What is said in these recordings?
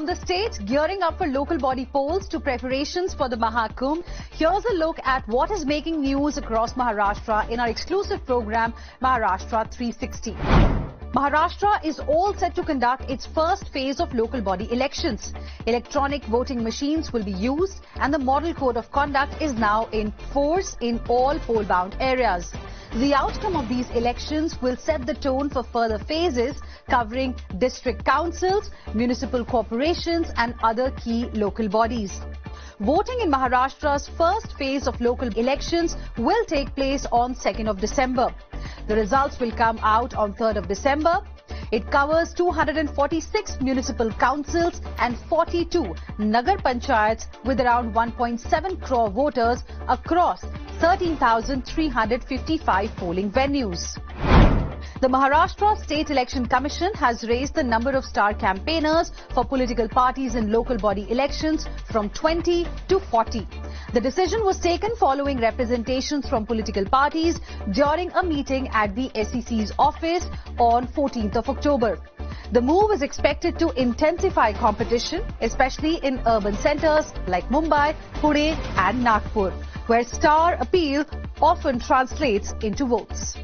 From the state gearing up for local body polls to preparations for the Mahakumbh, here's a look at what is making news across Maharashtra in our exclusive program, Maharashtra 360. Maharashtra is all set to conduct its first phase of local body elections. Electronic voting machines will be used and the model code of conduct is now in force in all poll-bound areas. The outcome of these elections will set the tone for further phases covering district councils, municipal corporations and other key local bodies. Voting in Maharashtra's first phase of local elections will take place on 2nd of December. The results will come out on 3rd of December. It covers 246 municipal councils and 42 Nagar Panchayats with around 1.7 crore voters across 13,355 polling venues. The Maharashtra State Election Commission has raised the number of star campaigners for political parties in local body elections from 20 to 40. The decision was taken following representations from political parties during a meeting at the SEC's office on 14th of October. The move is expected to intensify competition, especially in urban centres like Mumbai, Pune and Nagpur, where star appeal often translates into votes.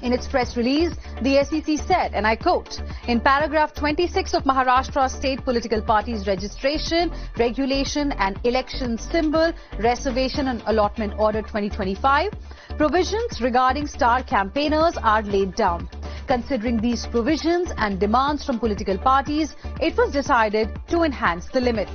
In its press release, the SEC said, and I quote, in paragraph 26 of Maharashtra State Political Parties Registration, Regulation and Election Symbol, Reservation and Allotment Order 2025, provisions regarding star campaigners are laid down. Considering these provisions and demands from political parties, it was decided to enhance the limit.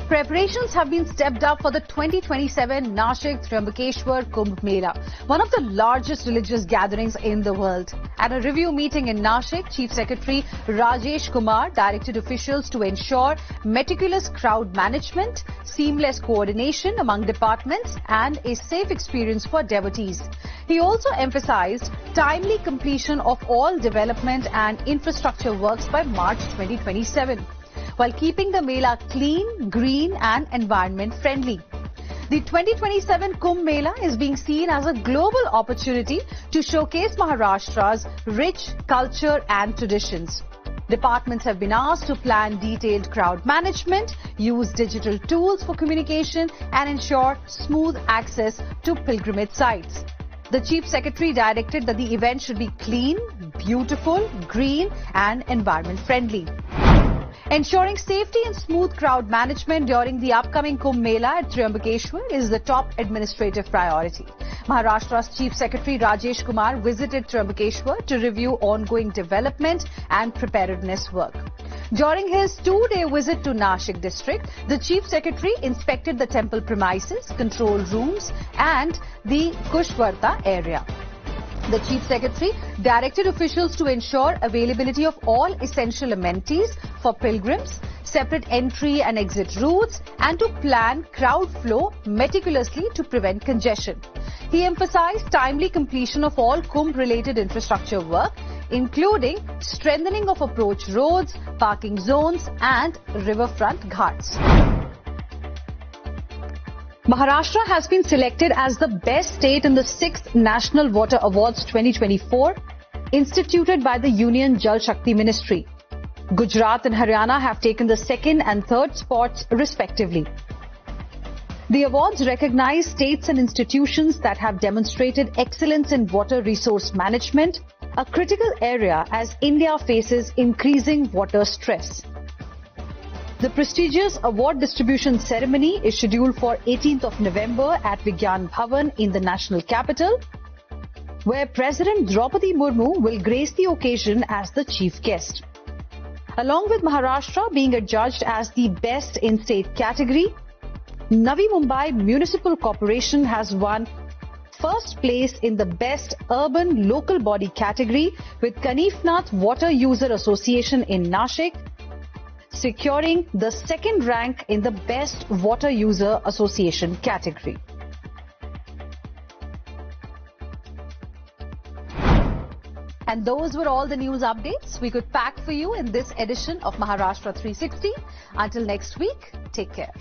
Preparations have been stepped up for the 2027 Nashik Triambakeshwar Kumbh Mela, one of the largest religious gatherings in the world. At a review meeting in Nashik, Chief Secretary Rajesh Kumar directed officials to ensure meticulous crowd management, seamless coordination among departments and a safe experience for devotees. He also emphasized timely completion of all development and infrastructure works by March 2027. While keeping the Mela clean, green and environment friendly. The 2027 Kumbh Mela is being seen as a global opportunity to showcase Maharashtra's rich culture and traditions. Departments have been asked to plan detailed crowd management, use digital tools for communication and ensure smooth access to pilgrimage sites. The Chief Secretary directed that the event should be clean, beautiful, green and environment friendly. Ensuring safety and smooth crowd management during the upcoming Kumbh Mela at Triambakeshwar is the top administrative priority. Maharashtra's Chief Secretary Rajesh Kumar visited Triambakeshwar to review ongoing development and preparedness work. During his two-day visit to Nashik district, the Chief Secretary inspected the temple premises, control rooms and the Kushvarta area. The Chief Secretary directed officials to ensure availability of all essential amenities for pilgrims, separate entry and exit routes, and to plan crowd flow meticulously to prevent congestion. He emphasized timely completion of all Kumbh-related infrastructure work, including strengthening of approach roads, parking zones, and riverfront ghats. Maharashtra has been selected as the best state in the 6th National Water Awards 2024, instituted by the Union Jal Shakti Ministry. Gujarat and Haryana have taken the 2nd and 3rd spots respectively. The awards recognize states and institutions that have demonstrated excellence in water resource management, a critical area as India faces increasing water stress. The prestigious award distribution ceremony is scheduled for 18th of November at Vigyan Bhavan in the national capital, where President Draupadi Murmu will grace the occasion as the chief guest. Along with Maharashtra being adjudged as the best in state category, Navi Mumbai Municipal Corporation has won first place in the best urban local body category with Kanifnath Water User Association in Nashik, securing the 2nd rank in the Best Water User Association category. And those were all the news updates we could pack for you in this edition of Maharashtra 360. Until next week, take care.